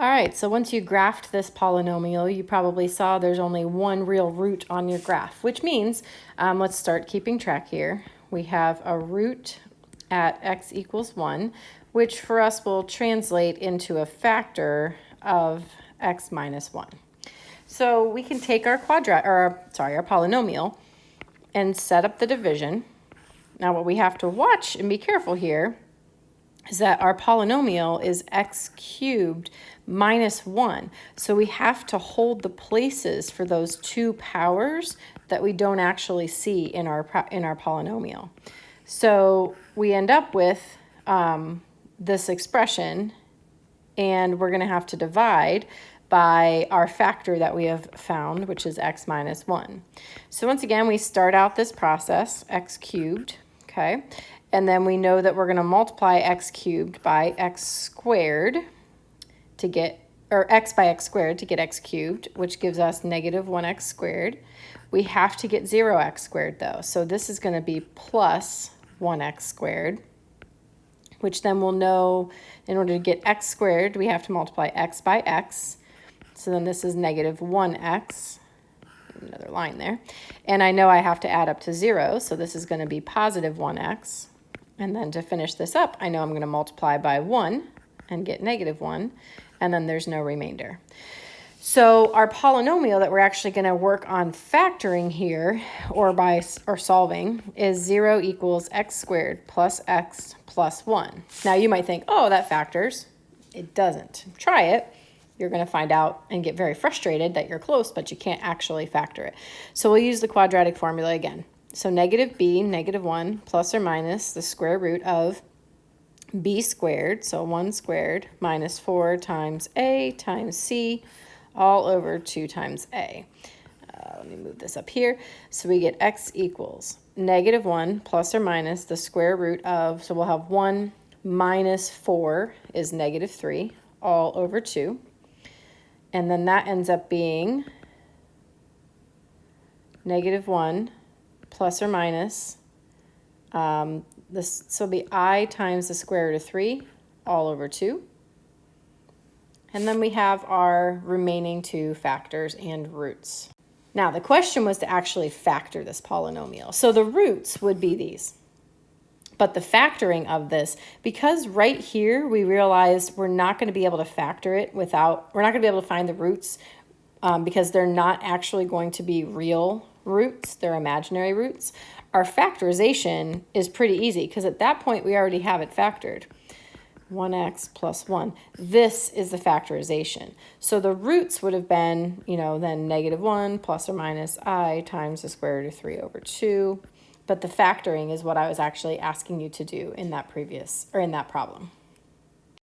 All right, so once you graphed this polynomial, you probably saw there's only one real root on your graph, which means, let's start keeping track here. We have a root at x equals 1, which for us will translate into a factor of x minus 1. So we can take our our polynomial and set up the division. Now what we have to watch and be careful here is that our polynomial is x cubed minus 1. So we have to hold the places for those two powers that we don't actually see in our polynomial. So we end up with this expression, and we're going to have to divide by our factor that we have found, which is x minus 1. So once again, we start out this process, x cubed, okay? And then we know that we're going to multiply x cubed by x squared to get, or x by x squared to get x cubed, which gives us negative 1x squared. We have to get 0x squared though. So this is going to be plus 1x squared, which then we'll know in order to get x squared, we have to multiply x by x. So then this is negative 1x. Another line there. And I know I have to add up to 0, so this is going to be positive 1x. And then to finish this up, I know I'm going to multiply by 1 and get negative 1, and then there's no remainder. So our polynomial that we're actually going to work on factoring here, or solving, is 0 equals x squared plus x plus 1. Now you might think, oh, that factors. It doesn't. Try it. You're going to find out and get very frustrated that you're close, but you can't actually factor it. So we'll use the quadratic formula again. So negative b, negative 1, plus or minus the square root of b squared, so 1 squared, minus 4 times a times c, all over 2 times a. Let me move this up here. So we get x equals negative 1 plus or minus the square root of, so we'll have 1 minus 4 is negative 3, all over 2. And then that ends up being negative 1 plus or minus, this will be I times the square root of 3, all over 2. And then we have our remaining two factors and roots. Now the question was to actually factor this polynomial. So the roots would be these. But the factoring of this, because right here we realized we're not going to be able to factor it we're not going to be able to find the roots because they're not actually going to be real roots, they're imaginary roots. Our factorization is pretty easy because at that point we already have it factored. 1x plus 1. This is the factorization. So the roots would have been, then negative 1 plus or minus I times the square root of 3 over 2. But the factoring is what I was actually asking you to do in that problem.